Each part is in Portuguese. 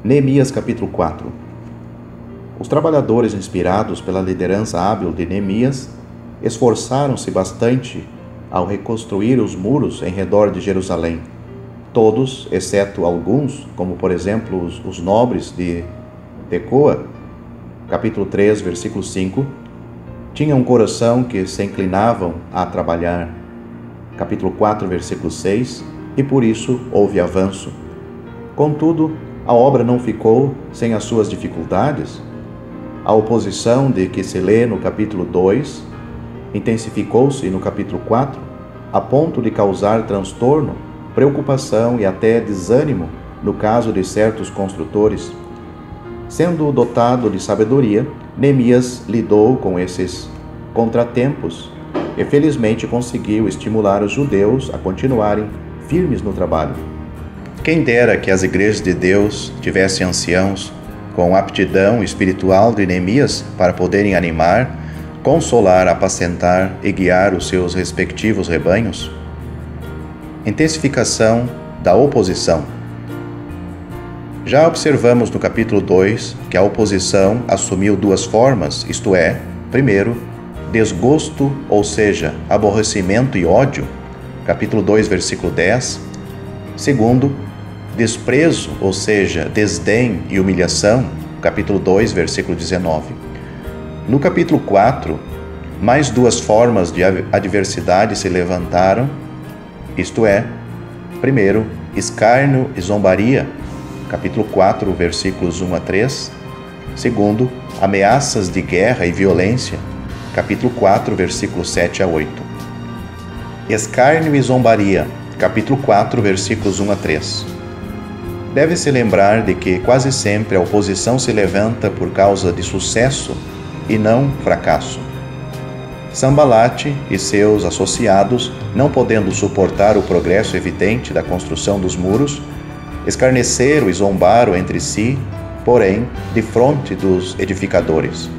Neemias capítulo 4. Os trabalhadores, inspirados pela liderança hábil de Neemias, esforçaram-se bastante ao reconstruir os muros em redor de Jerusalém. Todos, exceto alguns, como por exemplo os nobres de Tecoa, capítulo 3, versículo 5, tinham um coração que se inclinavam a trabalhar. Capítulo 4, versículo 6, e por isso houve avanço. Contudo, a obra não ficou sem as suas dificuldades. A oposição de que se lê no capítulo 2 intensificou-se no capítulo 4, a ponto de causar transtorno, preocupação e até desânimo no caso de certos construtores. Sendo dotado de sabedoria, Neemias lidou com esses contratempos e felizmente conseguiu estimular os judeus a continuarem firmes no trabalho. Quem dera que as igrejas de Deus tivessem anciãos com aptidão espiritual de Neemias para poderem animar, consolar, apacentar e guiar os seus respectivos rebanhos. Intensificação da oposição. Já observamos no capítulo 2 que a oposição assumiu duas formas, isto é, primeiro, desgosto, ou seja, aborrecimento e ódio, capítulo 2, versículo 10. Segundo, desprezo, ou seja, desdém e humilhação, capítulo 2, versículo 19. No capítulo 4, mais duas formas de adversidade se levantaram, isto é, primeiro, escárnio e zombaria, capítulo 4, versículos 1 a 3. Segundo, ameaças de guerra e violência, capítulo 4, versículos 7 a 8. Escárnio e zombaria, capítulo 4, versículos 1 a 3. Deve-se lembrar de que quase sempre a oposição se levanta por causa de sucesso e não fracasso. Sanbalate e seus associados, não podendo suportar o progresso evidente da construção dos muros, escarneceram e zombaram entre si, porém, defronte dos edificadores.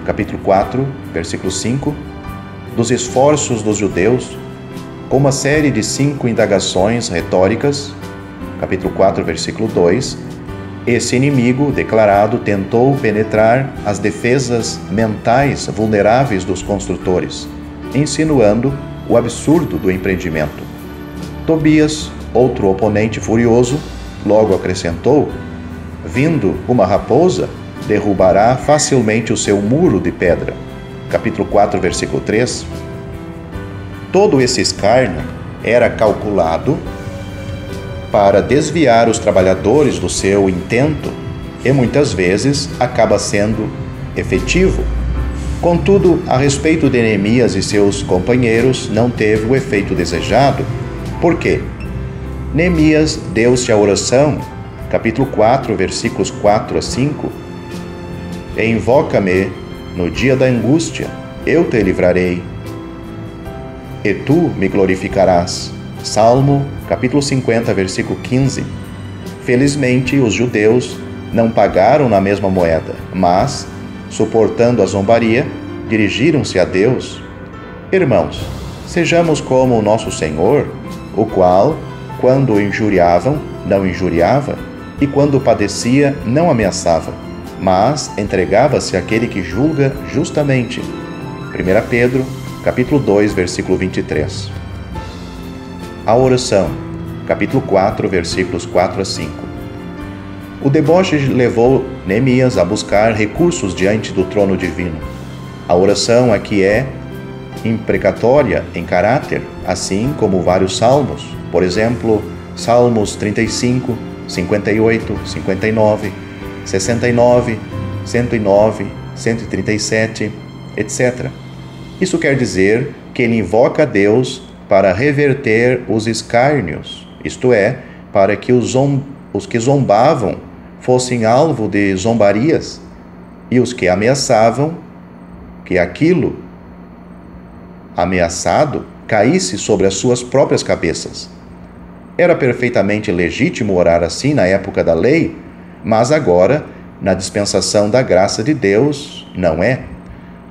Capítulo 4, versículo 5, dos esforços dos judeus, com uma série de 5 indagações retóricas, capítulo 4, versículo 2, esse inimigo declarado tentou penetrar as defesas mentais vulneráveis dos construtores, insinuando o absurdo do empreendimento. Tobias, outro oponente furioso, logo acrescentou: vindo uma raposa, derrubará facilmente o seu muro de pedra. Capítulo 4, versículo 3. Todo esse escárnio era calculado para desviar os trabalhadores do seu intento e muitas vezes acaba sendo efetivo. Contudo, a respeito de Neemias e seus companheiros, não teve o efeito desejado. Por quê? Neemias deu-se à oração, capítulo 4, versículos 4 a 5. Invoca-me no dia da angústia, eu te livrarei, e tu me glorificarás. Salmo, capítulo 50, versículo 15. Felizmente, os judeus não pagaram na mesma moeda, mas, suportando a zombaria, dirigiram-se a Deus. Irmãos, sejamos como o nosso Senhor, o qual, quando o injuriavam, não injuriava, e quando padecia, não ameaçava, mas entregava-se àquele que julga justamente. 1 Pedro, capítulo 2, versículo 23. A oração, capítulo 4, versículos 4 a 5. O deboche levou Neemias a buscar recursos diante do trono divino. A oração aqui é imprecatória em caráter, assim como vários salmos, por exemplo, Salmos 35, 58, 59, 69, 109, 137, etc. Isso quer dizer que ele invoca a Deus para reverter os escárnios, isto é, para que os que zombavam fossem alvo de zombarias e os que ameaçavam, que aquilo ameaçado caísse sobre as suas próprias cabeças. Era perfeitamente legítimo orar assim na época da lei, mas agora, na dispensação da graça de Deus, não é.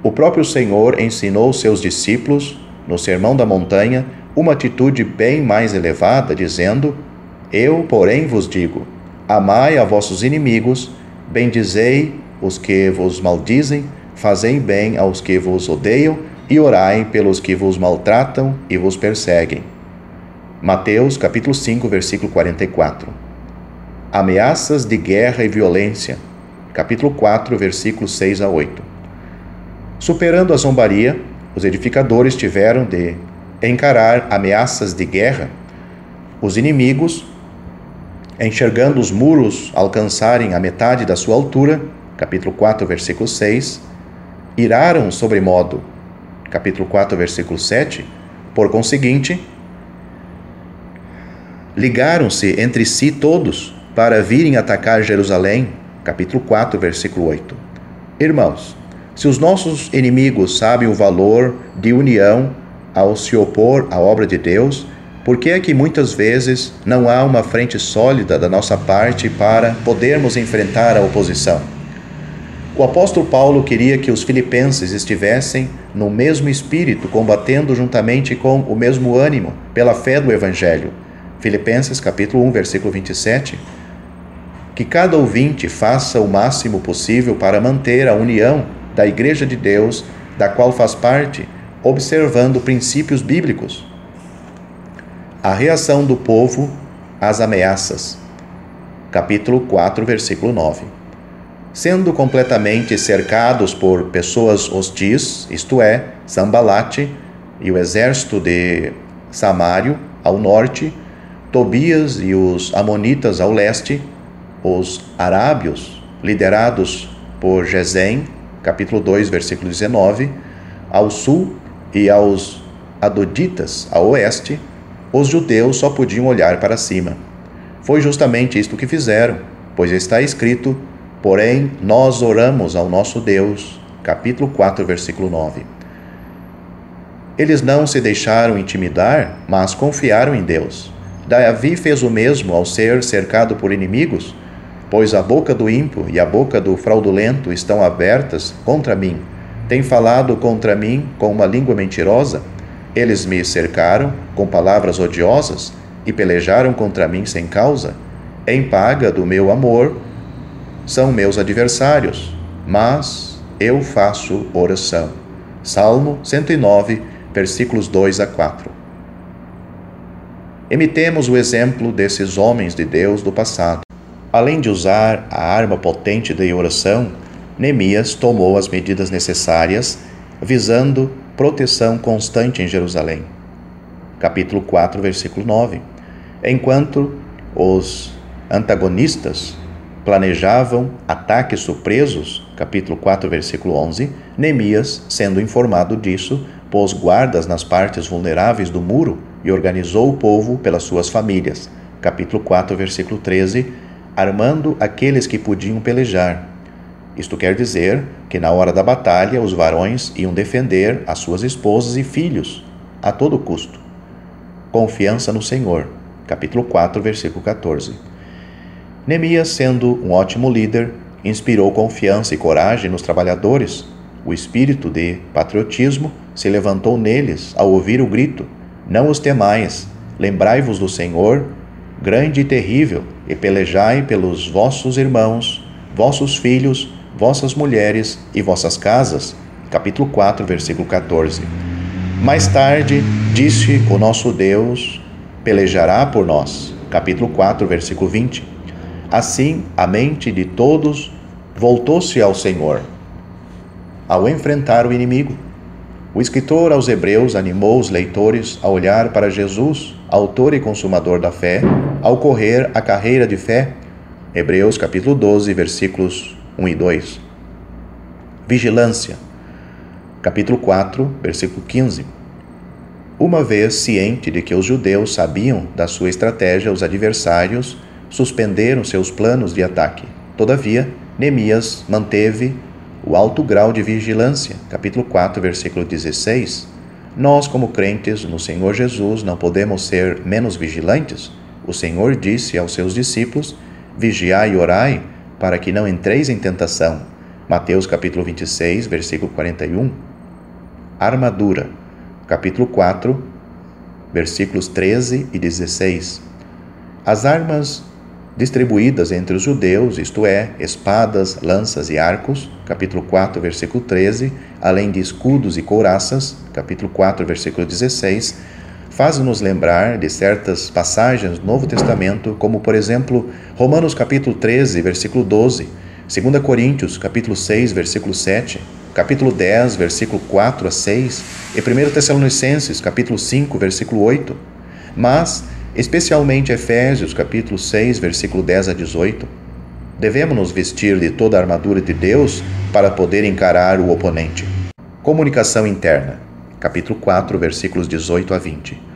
O próprio Senhor ensinou seus discípulos, no Sermão da Montanha, uma atitude bem mais elevada, dizendo: Eu, porém, vos digo, Amai a vossos inimigos, bendizei os que vos maldizem, fazei bem aos que vos odeiam e orai pelos que vos maltratam e vos perseguem. Mateus capítulo 5, versículo 44. Ameaças de guerra e violência. Capítulo 4, versículos 6 a 8. Superando a zombaria, os edificadores tiveram de encarar ameaças de guerra. Os inimigos, enxergando os muros alcançarem a metade da sua altura, capítulo 4, versículo 6, iraram sobremodo, capítulo 4, versículo 7, por conseguinte, ligaram-se entre si todos para virem atacar Jerusalém, capítulo 4, versículo 8. Irmãos, se os nossos inimigos sabem o valor de união ao se opor à obra de Deus, por que é que muitas vezes não há uma frente sólida da nossa parte para podermos enfrentar a oposição? O apóstolo Paulo queria que os filipenses estivessem no mesmo espírito, combatendo juntamente com o mesmo ânimo, pela fé do Evangelho. Filipenses capítulo 1, versículo 27. Que cada ouvinte faça o máximo possível para manter a união da Igreja de Deus, da qual faz parte, observando princípios bíblicos. A reação do povo às ameaças. Capítulo 4, versículo 9. Sendo completamente cercados por pessoas hostis, isto é, Sambalate e o exército de Samário ao norte, Tobias e os amonitas ao leste, os arábios, liderados por Gesem, capítulo 2, versículo 19, ao sul e aos adoditas ao oeste, os judeus só podiam olhar para cima. Foi justamente isto que fizeram, pois está escrito: porém, nós oramos ao nosso Deus. Capítulo 4, versículo 9. Eles não se deixaram intimidar, mas confiaram em Deus. Davi fez o mesmo ao ser cercado por inimigos, pois a boca do ímpio e a boca do fraudulento estão abertas contra mim. Tem falado contra mim com uma língua mentirosa. Eles me cercaram com palavras odiosas e pelejaram contra mim sem causa. Em paga do meu amor, são meus adversários, mas eu faço oração. Salmo 109, versículos 2 a 4. Imitemos o exemplo desses homens de Deus do passado. Além de usar a arma potente de oração, Neemias tomou as medidas necessárias, visando proteção constante em Jerusalém. Capítulo 4, versículo 9. Enquanto os antagonistas planejavam ataques surpresos, capítulo 4, versículo 11, Neemias, sendo informado disso, pôs guardas nas partes vulneráveis do muro e organizou o povo pelas suas famílias, capítulo 4, versículo 13, armando aqueles que podiam pelejar. Isto quer dizer que na hora da batalha os varões iam defender as suas esposas e filhos a todo custo. Confiança no Senhor, capítulo 4, versículo 14. Neemias, sendo um ótimo líder, inspirou confiança e coragem nos trabalhadores. O espírito de patriotismo se levantou neles ao ouvir o grito: não os temais, lembrai-vos do Senhor, grande e terrível, e pelejai pelos vossos irmãos, vossos filhos, vossas mulheres e vossas casas. Capítulo 4, versículo 14. Mais tarde, disse o nosso Deus, pelejará por nós. Capítulo 4, versículo 20. Assim, a mente de todos voltou-se ao Senhor, ao enfrentar o inimigo. O escritor aos Hebreus animou os leitores a olhar para Jesus, autor e consumador da fé, ao correr a carreira de fé. Hebreus capítulo 12, versículos 1 e 2. Vigilância. Capítulo 4, versículo 15. Uma vez ciente de que os judeus sabiam da sua estratégia, os adversários suspenderam seus planos de ataque. Todavia, Neemias manteve o alto grau de vigilância. Capítulo 4, versículo 16. Nós, como crentes no Senhor Jesus, não podemos ser menos vigilantes. O Senhor disse aos seus discípulos: vigiai e orai, para que não entreis em tentação. Mateus capítulo 26, versículo 41. Armadura. Capítulo 4, versículos 13 e 16. As armas distribuídas entre os judeus, isto é, espadas, lanças e arcos, capítulo 4, versículo 13, além de escudos e couraças, capítulo 4, versículo 16, faz-nos lembrar de certas passagens do Novo Testamento, como, por exemplo, Romanos capítulo 13, versículo 12, 2 Coríntios capítulo 6, versículo 7, capítulo 10, versículo 4 a 6, e 1 Tessalonicenses capítulo 5, versículo 8, mas especialmente Efésios capítulo 6, versículo 10 a 18. Devemos nos vestir de toda a armadura de Deus para poder encarar o oponente. Comunicação interna, capítulo 4, versículos 18 a 20.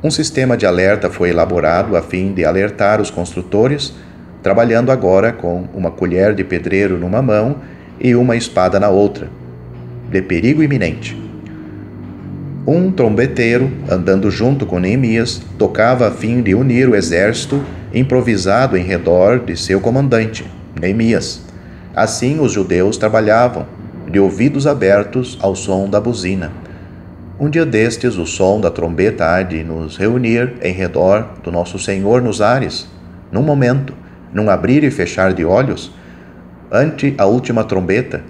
Um sistema de alerta foi elaborado a fim de alertar os construtores, trabalhando agora com uma colher de pedreiro numa mão e uma espada na outra, de perigo iminente. Um trombeteiro, andando junto com Neemias, tocava a fim de unir o exército improvisado em redor de seu comandante, Neemias. Assim os judeus trabalhavam, de ouvidos abertos ao som da buzina. Um dia destes, o som da trombeta há de nos reunir em redor do nosso Senhor nos ares, num momento, num abrir e fechar de olhos, ante a última trombeta,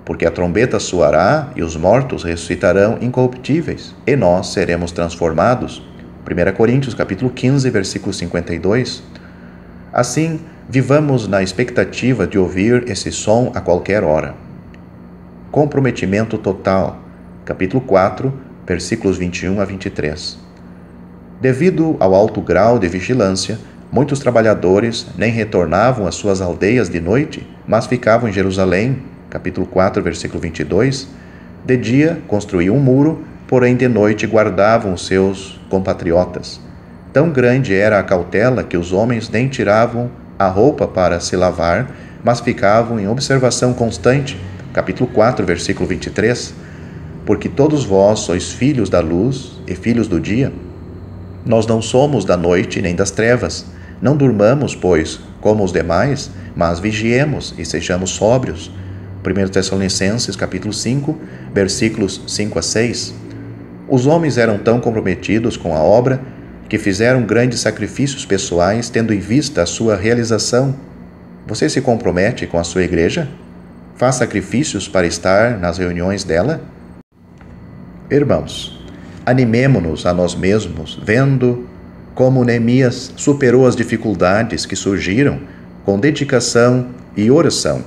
porque a trombeta soará e os mortos ressuscitarão incorruptíveis, e nós seremos transformados. 1 Coríntios capítulo 15, versículo 52. Assim, vivamos na expectativa de ouvir esse som a qualquer hora. Comprometimento total. Capítulo 4, versículos 21 a 23. Devido ao alto grau de vigilância, muitos trabalhadores nem retornavam às suas aldeias de noite, mas ficavam em Jerusalém, capítulo 4, versículo 22, de dia construíam um muro, porém de noite guardavam os seus compatriotas. Tão grande era a cautela que os homens nem tiravam a roupa para se lavar, mas ficavam em observação constante, capítulo 4, versículo 23, porque todos vós sois filhos da luz e filhos do dia. Nós não somos da noite nem das trevas. Não durmamos, pois, como os demais, mas vigiemos e sejamos sóbrios. 1 Tessalonicenses capítulo 5, versículos 5 a 6. Os homens eram tão comprometidos com a obra que fizeram grandes sacrifícios pessoais tendo em vista a sua realização. Você se compromete com a sua igreja? Faz sacrifícios para estar nas reuniões dela? Irmãos, animemo-nos a nós mesmos, vendo como Neemias superou as dificuldades que surgiram com dedicação e oração.